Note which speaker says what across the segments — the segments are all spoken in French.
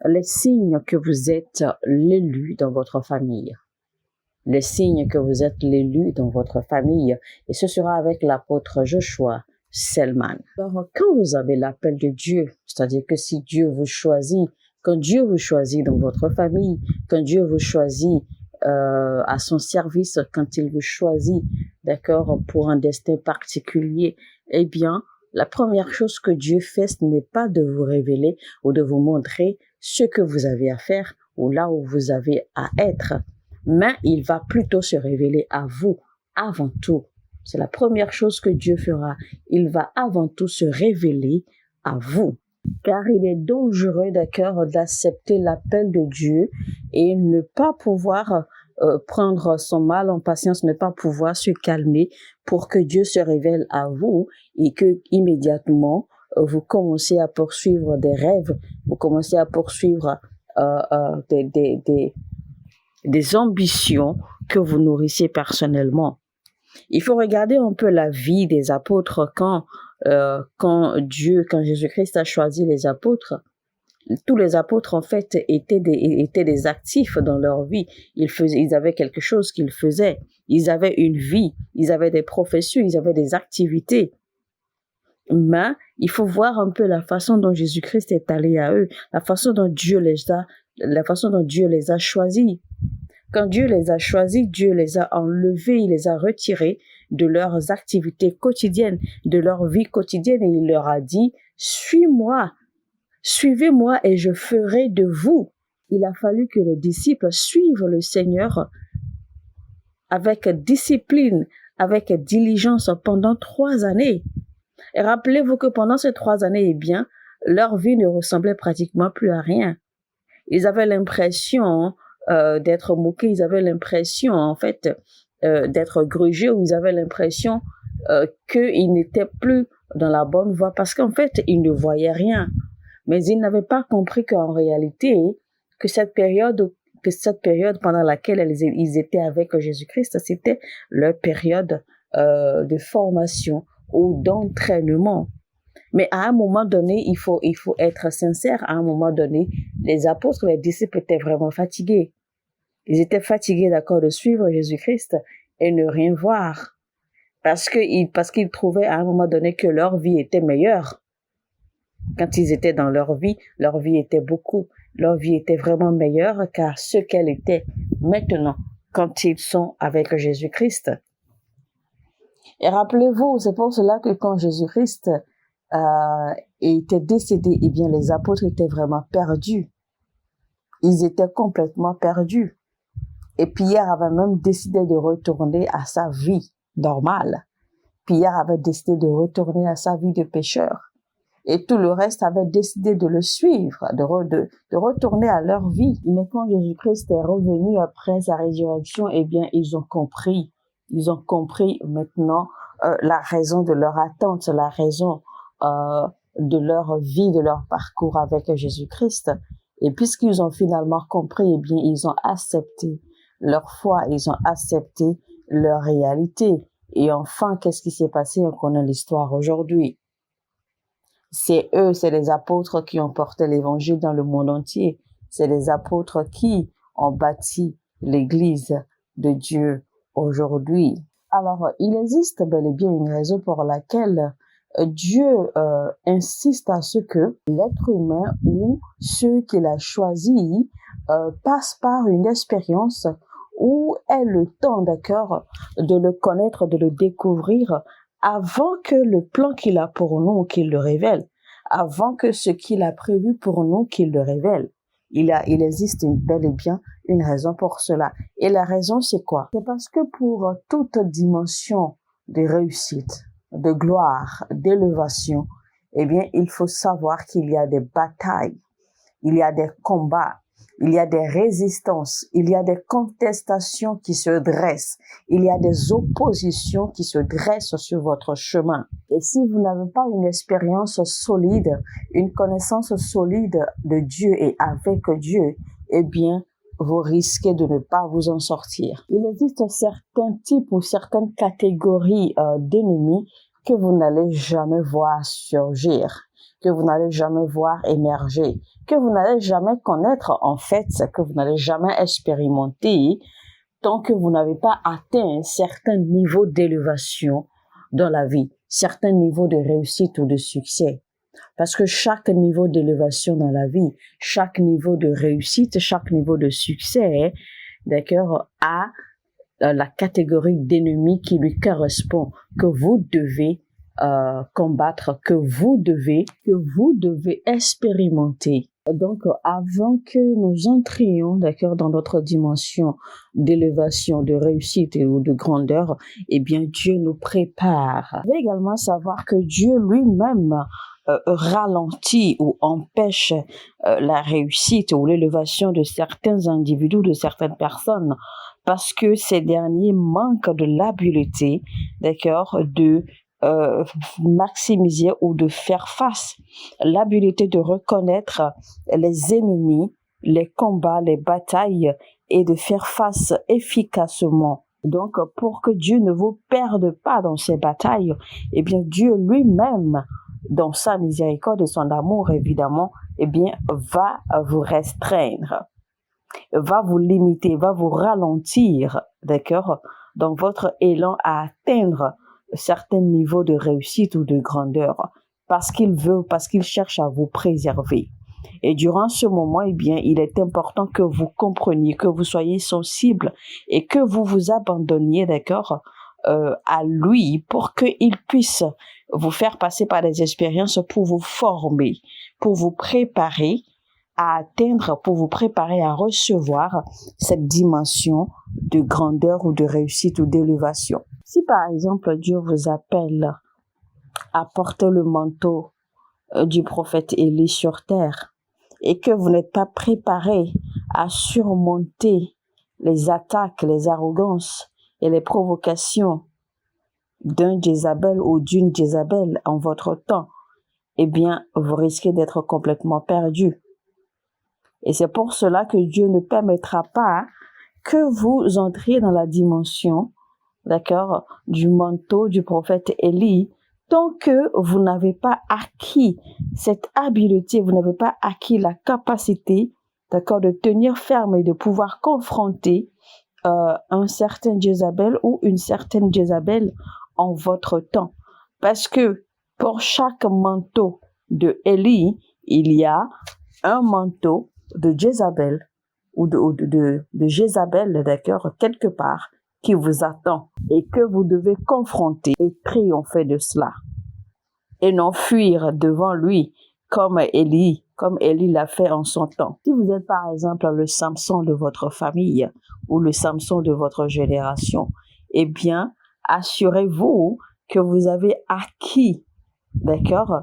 Speaker 1: les signes que vous êtes l'élu dans votre famille. Les signes que vous êtes l'élu dans votre famille. Et ce sera avec l'apôtre Joshua Selman. Alors, quand vous avez l'appel de Dieu, c'est-à-dire que si Dieu vous choisit, quand Dieu vous choisit dans votre famille, quand Dieu vous choisit à son service, quand il vous choisit, d'accord, pour un destin particulier, eh bien, la première chose que Dieu fait, ce n'est pas de vous révéler ou de vous montrer ce que vous avez à faire ou là où vous avez à être, mais il va plutôt se révéler à vous avant tout. C'est la première chose que Dieu fera. Il va avant tout se révéler à vous. Car il est dangereux, d'accord, d'accepter l'appel de Dieu et ne pas pouvoir prendre son mal en patience, ne pas pouvoir se calmer pour que Dieu se révèle à vous et que immédiatement vous commencez à poursuivre des rêves, vous commencez à poursuivre des ambitions que vous nourrissez personnellement. Il faut regarder un peu la vie des apôtres quand Jésus-Christ a choisi les apôtres. Tous les apôtres, en fait, étaient des actifs dans leur vie. Ils avaient quelque chose qu'ils faisaient. Ils avaient une vie. Ils avaient des professions. Ils avaient des activités. Mais il faut voir un peu la façon dont Jésus-Christ est allé à eux, la façon dont Dieu les a choisis. Quand Dieu les a choisis, Dieu les a enlevés, il les a retirés de leurs activités quotidiennes, de leur vie quotidienne, et il leur a dit, suis-moi, suivez-moi et je ferai de vous. Il a fallu que les disciples suivent le Seigneur avec discipline, avec diligence pendant 3 années. Et rappelez-vous que pendant ces 3 années, eh bien, leur vie ne ressemblait pratiquement plus à rien. Ils avaient l'impression d'être moqués, ils avaient l'impression, en fait, d'être grugés, ou ils avaient l'impression qu'ils n'étaient plus dans la bonne voie parce qu'en fait, ils ne voyaient rien. Mais ils n'avaient pas compris qu'en réalité, que cette période pendant laquelle ils étaient avec Jésus-Christ, c'était leur période de formation ou d'entraînement. Mais à un moment donné, il faut être sincère. À un moment donné, les apôtres, les disciples étaient vraiment fatigués. Ils étaient fatigués, d'accord, de suivre Jésus-Christ et ne rien voir. Parce qu'ils trouvaient à un moment donné que leur vie était meilleure. Quand ils étaient dans leur vie était vraiment meilleure qu'à ce qu'elle était maintenant, quand ils sont avec Jésus-Christ. Et rappelez-vous, c'est pour cela que quand Jésus-Christ était décédé, eh bien, les apôtres étaient vraiment perdus. Ils étaient complètement perdus. Et Pierre avait même décidé de retourner à sa vie normale. Pierre avait décidé de retourner à sa vie de pécheur. Et tout le reste avait décidé de le suivre, de retourner à leur vie. Mais quand Jésus-Christ est revenu après sa résurrection, eh bien, ils ont compris maintenant la raison de leur attente, la raison de leur vie, de leur parcours avec Jésus-Christ. Et puisqu'ils ont finalement compris, eh bien, ils ont accepté leur foi, ils ont accepté leur réalité. Et enfin, qu'est-ce qui s'est passé? On connaît l'histoire aujourd'hui. C'est les apôtres qui ont porté l'évangile dans le monde entier. C'est les apôtres qui ont bâti l'église de Dieu aujourd'hui. Alors, il existe bel et bien une raison pour laquelle Dieu insiste à ce que l'être humain ou ceux qu'il a choisis passent par une expérience où est le temps, d'accord, de le connaître, de le découvrir avant que le plan qu'il a pour nous, qu'il le révèle, avant que ce qu'il a prévu pour nous, qu'il le révèle. Il existe bel et bien une raison pour cela. Et la raison, c'est quoi? C'est parce que pour toute dimension de réussite, de gloire, d'élévation, eh bien, il faut savoir qu'il y a des batailles, il y a des combats, il y a des résistances, il y a des contestations qui se dressent, il y a des oppositions qui se dressent sur votre chemin. Et si vous n'avez pas une expérience solide, une connaissance solide de Dieu et avec Dieu, eh bien, vous risquez de ne pas vous en sortir. Il existe certains types ou certaines catégories d'ennemis que vous n'allez jamais voir surgir. que vous n'allez jamais voir émerger, que vous n'allez jamais connaître en fait, que vous n'allez jamais expérimenter tant que vous n'avez pas atteint un certain niveau d'élévation dans la vie, certain niveau de réussite ou de succès. Parce que chaque niveau d'élévation dans la vie, chaque niveau de réussite, chaque niveau de succès, d'accord, a la catégorie d'ennemis qui lui correspond, que vous devez combattre, que vous devez expérimenter. Donc, avant que nous entrions, d'accord, dans notre dimension d'élévation, de réussite ou de grandeur, eh bien, Dieu nous prépare. Vous devez également savoir que Dieu lui-même ralentit ou empêche la réussite ou l'élévation de certains individus, de certaines personnes, parce que ces derniers manquent de l'habileté, d'accord, de maximiser ou de faire face, l'habileté de reconnaître les ennemis, les combats, les batailles et de faire face efficacement. Donc, pour que Dieu ne vous perde pas dans ces batailles, eh bien, Dieu lui-même, dans sa miséricorde et son amour, évidemment, eh bien, va vous restreindre, va vous limiter, va vous ralentir, d'accord, dans votre élan à atteindre certains niveaux de réussite ou de grandeur, parce qu'il cherche à vous préserver. Et durant ce moment, eh bien, il est important que vous compreniez, que vous soyez sensible et que vous vous abandonniez, d'accord, à lui pour qu'il puisse vous faire passer par des expériences pour vous former, pour vous préparer à atteindre, pour vous préparer à recevoir cette dimension de grandeur ou de réussite ou d'élévation. Si par exemple Dieu vous appelle à porter le manteau du prophète Élie sur terre et que vous n'êtes pas préparé à surmonter les attaques, les arrogances et les provocations d'un Jézabel ou d'une Jézabel en votre temps, eh bien, vous risquez d'être complètement perdu. Et c'est pour cela que Dieu ne permettra pas que vous entriez dans la dimension, d'accord, du manteau du prophète Élie, tant que vous n'avez pas acquis cette habileté, vous n'avez pas acquis la capacité, d'accord, de tenir ferme et de pouvoir confronter un certain Jézabel ou une certaine Jézabel en votre temps. Parce que pour chaque manteau de Élie, il y a un manteau de Jézabel ou de Jézabel, d'accord, quelque part, qui vous attend et que vous devez confronter et triompher de cela. Et non fuir devant lui comme Élie l'a fait en son temps. Si vous êtes par exemple le Samson de votre famille ou le Samson de votre génération, eh bien, assurez-vous que vous avez acquis, d'accord,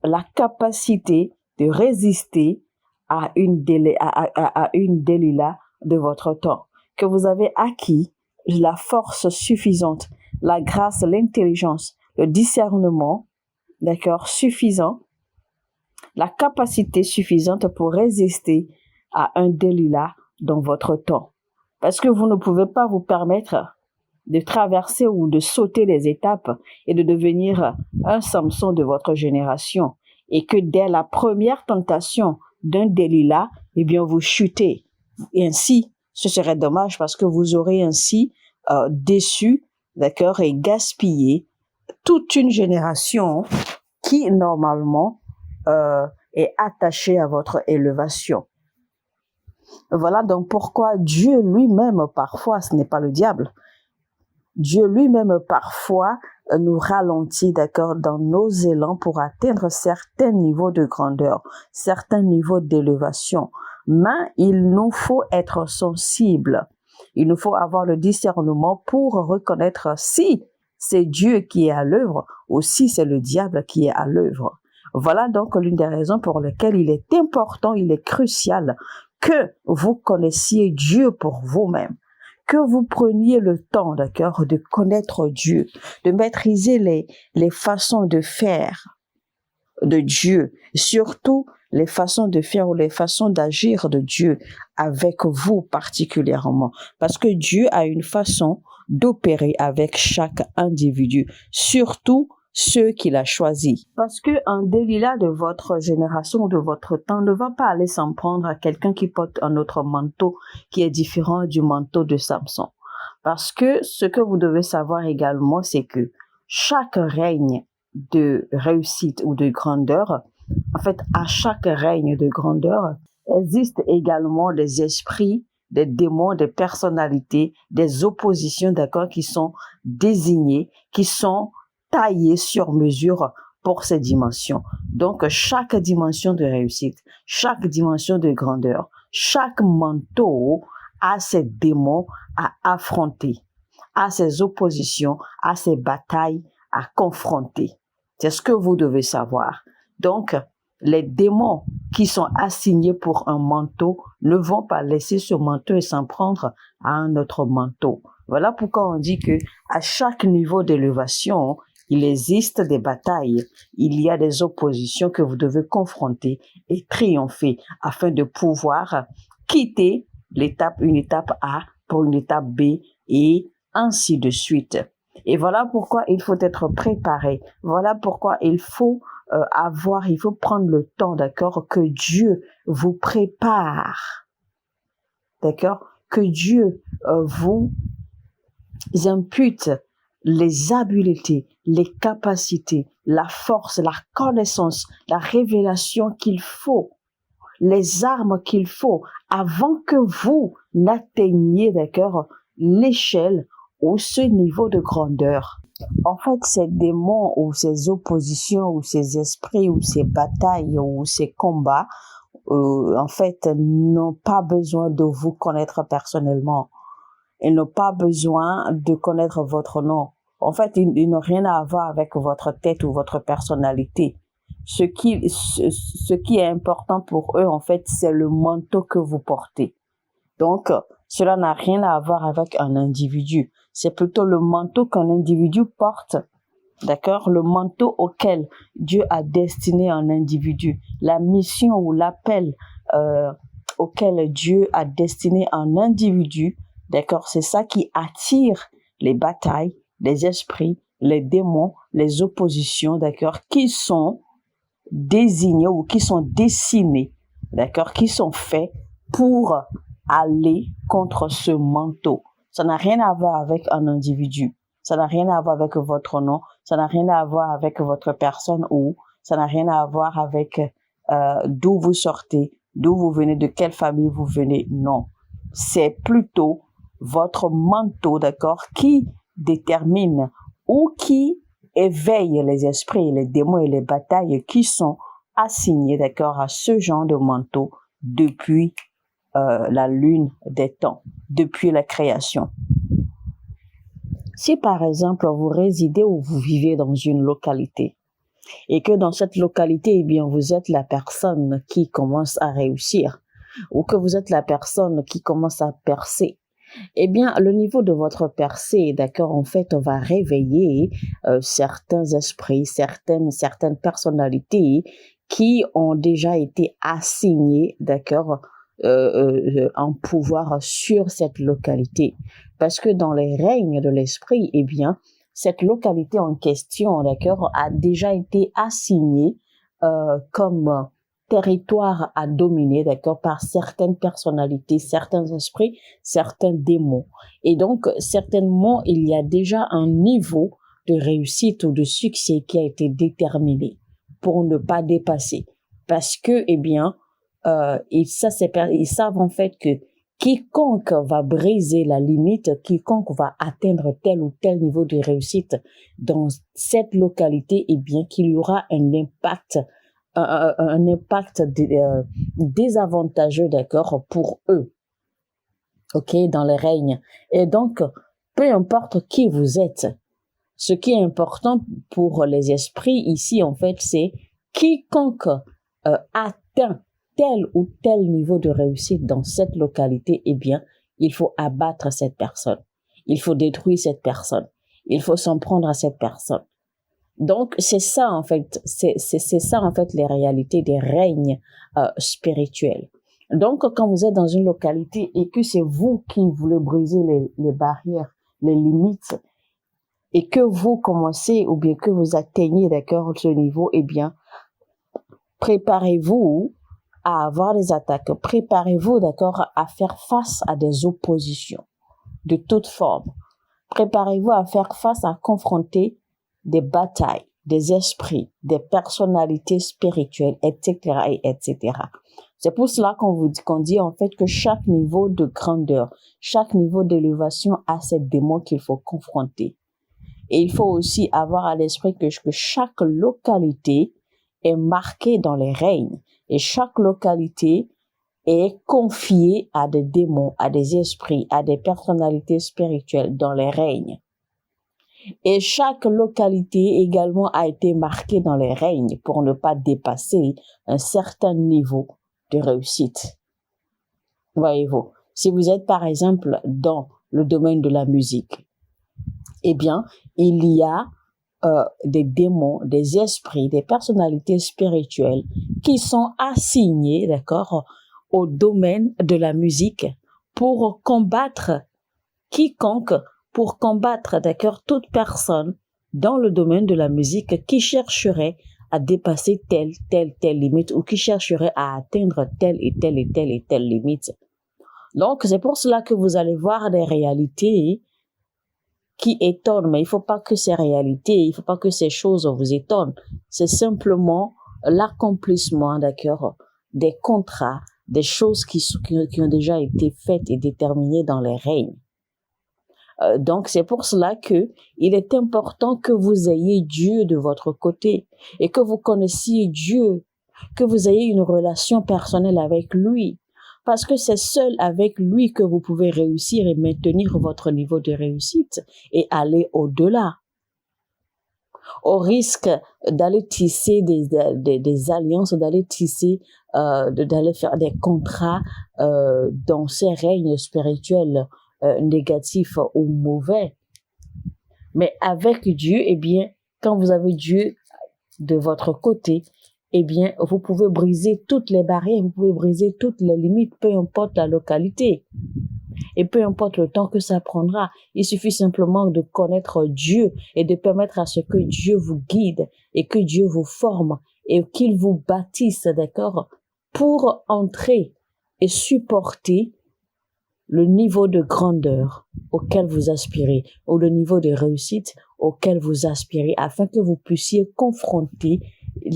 Speaker 1: la capacité de résister à une Delilah de votre temps, que vous avez acquis la force suffisante, la grâce, l'intelligence, le discernement, d'accord, suffisant, la capacité suffisante pour résister à un Delilah dans votre temps. Parce que vous ne pouvez pas vous permettre de traverser ou de sauter les étapes et de devenir un Samson de votre génération et que dès la première tentation d'un Delilah, eh bien, vous chutez. Et ainsi, ce serait dommage parce que vous aurez ainsi déçu, d'accord, et gaspillé toute une génération qui, normalement, est attachée à votre élévation. Voilà donc pourquoi Dieu lui-même, parfois, ce n'est pas le diable, Dieu lui-même parfois nous ralentit, d'accord, dans nos élans pour atteindre certains niveaux de grandeur, certains niveaux d'élévation. Mais il nous faut être sensibles. Il nous faut avoir le discernement pour reconnaître si c'est Dieu qui est à l'œuvre ou si c'est le diable qui est à l'œuvre. Voilà donc l'une des raisons pour lesquelles il est important, il est crucial que vous connaissiez Dieu pour vous-même. Que vous preniez le temps, d'accord, de connaître Dieu, de maîtriser les façons de faire de Dieu, surtout les façons de faire ou les façons d'agir de Dieu avec vous particulièrement. Parce que Dieu a une façon d'opérer avec chaque individu, surtout ceux qu'il a choisis. Parce que un Delilah de votre génération ou de votre temps ne va pas aller s'en prendre à quelqu'un qui porte un autre manteau qui est différent du manteau de Samson. Parce que ce que vous devez savoir également, c'est que chaque règne de réussite ou de grandeur, en fait, à chaque règne de grandeur, existe également des esprits, des démons, des personnalités, des oppositions, d'accord, qui sont désignés, qui sont taillés sur mesure pour ces dimensions. Donc, chaque dimension de réussite, chaque dimension de grandeur, chaque manteau a ses démons à affronter, a ses oppositions, a ses batailles à confronter. C'est ce que vous devez savoir. Donc, les démons qui sont assignés pour un manteau ne vont pas laisser ce manteau et s'en prendre à un autre manteau. Voilà pourquoi on dit que à chaque niveau d'élévation, il existe des batailles, il y a des oppositions que vous devez confronter et triompher afin de pouvoir quitter une étape A pour une étape B et ainsi de suite. Et voilà pourquoi il faut être préparé. Voilà pourquoi il faut il faut prendre le temps, d'accord, que Dieu vous prépare, d'accord, que Dieu vous impute les habiletés, les capacités, la force, la connaissance, la révélation qu'il faut, les armes qu'il faut avant que vous n'atteigniez, d'accord, l'échelle ou ce niveau de grandeur. En fait, ces démons ou ces oppositions ou ces esprits ou ces batailles ou ces combats, en fait, n'ont pas besoin de vous connaître personnellement. Ils n'ont pas besoin de connaître votre nom. En fait, ils n'ont rien à voir avec votre tête ou votre personnalité. Ce qui est important pour eux, en fait, c'est le manteau que vous portez. Donc, cela n'a rien à voir avec un individu. C'est plutôt le manteau qu'un individu porte, d'accord? Le manteau auquel Dieu a destiné un individu. La mission ou l'appel auquel Dieu a destiné un individu, d'accord? C'est ça qui attire les batailles, les esprits, les démons, les oppositions, d'accord? Qui sont désignés ou qui sont dessinés, d'accord? Qui sont faits pour aller contre ce manteau. Ça n'a rien à voir avec un individu. Ça n'a rien à voir avec votre nom. Ça n'a rien à voir avec votre personne ou ça n'a rien à voir avec d'où vous sortez, d'où vous venez, de quelle famille vous venez. Non. C'est plutôt votre manteau, d'accord, qui détermine ou qui éveille les esprits, les démons et les batailles qui sont assignés, d'accord, à ce genre de manteau depuis la lune des temps, depuis la création. Si par exemple vous résidez ou vous vivez dans une localité et que dans cette localité, eh bien, vous êtes la personne qui commence à réussir ou que vous êtes la personne qui commence à percer, eh bien, le niveau de votre percée, d'accord, en fait, on va réveiller certains esprits, certaines personnalités qui ont déjà été assignées, d'accord, en pouvoir sur cette localité. Parce que dans les règnes de l'esprit, eh bien, cette localité en question, d'accord, a déjà été assignée comme territoire à dominer, d'accord, par certaines personnalités, certains esprits, certains démons. Et donc, certainement, il y a déjà un niveau de réussite ou de succès qui a été déterminé pour ne pas dépasser. Parce que, eh bien, ils savent en fait que quiconque va briser la limite, quiconque va atteindre tel ou tel niveau de réussite dans cette localité, eh bien, qu'il y aura un impact désavantageux, d'accord, pour eux, ok, dans les règnes. Et donc, peu importe qui vous êtes, ce qui est important pour les esprits ici, en fait, c'est quiconque atteint tel ou tel niveau de réussite dans cette localité, eh bien, il faut abattre cette personne. Il faut détruire cette personne. Il faut s'en prendre à cette personne. Donc, c'est ça, en fait, c'est ça, en fait, les réalités des règnes spirituels. Donc, quand vous êtes dans une localité et que c'est vous qui voulez briser les barrières, les limites, et que vous commencez ou bien que vous atteignez, d'accord, ce niveau, eh bien, préparez-vous à avoir des attaques. Préparez-vous, d'accord, à faire face à des oppositions de toute forme. Préparez-vous à faire face à confronter des batailles, des esprits, des personnalités spirituelles, etc., et etc. C'est pour cela qu'on dit en fait que chaque niveau de grandeur, chaque niveau d'élévation a ses démons qu'il faut confronter. Et il faut aussi avoir à l'esprit que chaque localité est marquée dans les règnes et chaque localité est confiée à des démons, à des esprits, à des personnalités spirituelles dans les règnes. Et chaque localité également a été marquée dans les règnes pour ne pas dépasser un certain niveau de réussite. Voyez-vous, si vous êtes par exemple dans le domaine de la musique, eh bien, il y a des démons, des esprits, des personnalités spirituelles qui sont assignés, d'accord, au domaine de la musique pour combattre quiconque, pour combattre, d'accord, toute personne dans le domaine de la musique qui chercherait à dépasser telle limite ou qui chercherait à atteindre telle et telle limite. Donc, c'est pour cela que vous allez voir des réalités qui étonnent, mais il faut pas que ces réalités, il faut pas que ces choses vous étonnent. C'est simplement l'accomplissement, d'accord, des contrats, des choses qui ont déjà été faites et déterminées dans les règnes. Donc, c'est pour cela que il est important que vous ayez Dieu de votre côté et que vous connaissiez Dieu, que vous ayez une relation personnelle avec lui. Parce que c'est seul avec lui que vous pouvez réussir et maintenir votre niveau de réussite et aller au-delà. Au risque d'aller tisser des alliances, d'aller tisser, d'aller faire des contrats dans ces règnes spirituels négatifs ou mauvais. Mais avec Dieu, eh bien, quand vous avez Dieu de votre côté, eh bien, vous pouvez briser toutes les barrières, vous pouvez briser toutes les limites, peu importe la localité. Et peu importe le temps que ça prendra, il suffit simplement de connaître Dieu et de permettre à ce que Dieu vous guide et que Dieu vous forme et qu'il vous bâtisse, d'accord, pour entrer et supporter le niveau de grandeur auquel vous aspirez ou le niveau de réussite auquel vous aspirez afin que vous puissiez confronter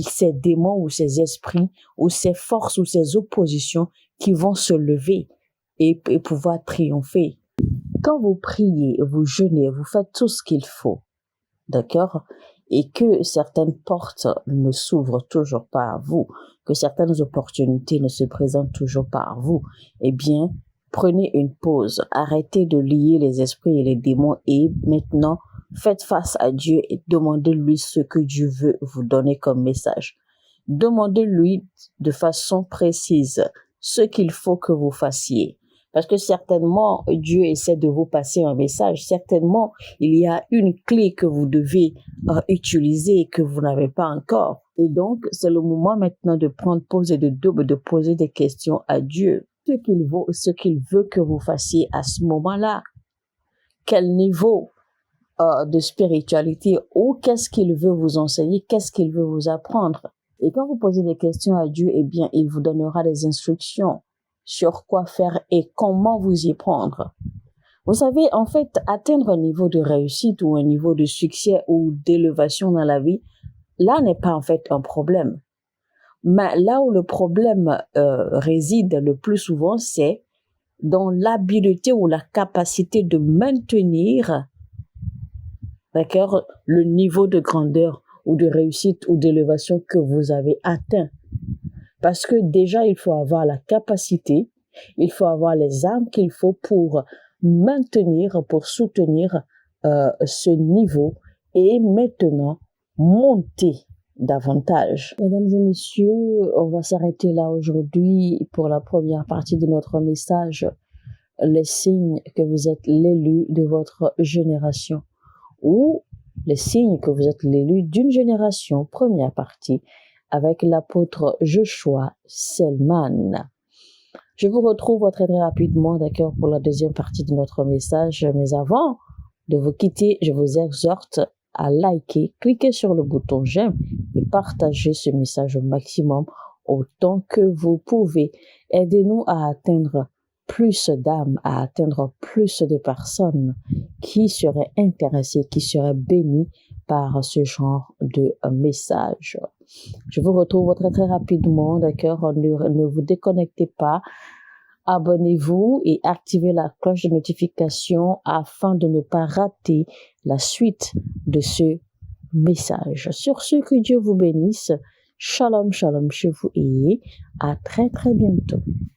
Speaker 1: ces démons ou ces esprits ou ces forces ou ces oppositions qui vont se lever et pouvoir triompher. Quand vous priez, vous jeûnez, vous faites tout ce qu'il faut, d'accord? Et que certaines portes ne s'ouvrent toujours pas à vous, que certaines opportunités ne se présentent toujours pas à vous, eh bien, prenez une pause, arrêtez de lier les esprits et les démons et maintenant, faites face à Dieu et demandez-lui ce que Dieu veut vous donner comme message. Demandez-lui de façon précise ce qu'il faut que vous fassiez. Parce que certainement, Dieu essaie de vous passer un message. Certainement, il y a une clé que vous devez utiliser et que vous n'avez pas encore. Et donc, c'est le moment maintenant de prendre pause et de poser des questions à Dieu. Ce qu'il veut que vous fassiez à ce moment-là. Quel niveau de spiritualité ou qu'est-ce qu'il veut vous enseigner, qu'est-ce qu'il veut vous apprendre. Et quand vous posez des questions à Dieu, eh bien, il vous donnera des instructions sur quoi faire et comment vous y prendre. Vous savez, en fait, atteindre un niveau de réussite ou un niveau de succès ou d'élévation dans la vie, là n'est pas en fait un problème. Mais là où le problème réside le plus souvent, c'est dans l'habileté ou la capacité de maintenir, d'accord, le niveau de grandeur ou de réussite ou d'élévation que vous avez atteint. Parce que déjà, il faut avoir la capacité, il faut avoir les armes qu'il faut pour maintenir, pour soutenir ce niveau et maintenant monter davantage. Mesdames et messieurs, on va s'arrêter là aujourd'hui pour la première partie de notre message, les signes que vous êtes l'élu de votre génération ou les signes que vous êtes l'élu d'une génération, première partie, avec l'apôtre Joshua Selman. Je vous retrouve très rapidement, d'accord, pour la deuxième partie de notre message. Mais avant, de vous quitter, je vous exhorte à liker, cliquer sur le bouton j'aime et partager ce message au maximum autant que vous pouvez. Aidez-nous à atteindre plus d'âmes, à atteindre plus de personnes qui seraient intéressées, qui seraient bénies par ce genre de message. Je vous retrouve très très rapidement, d'accord? Ne vous déconnectez pas. Abonnez-vous et activez la cloche de notification afin de ne pas rater la suite de ce message. Sur ce, que Dieu vous bénisse. Shalom, shalom chez vous et à très très bientôt.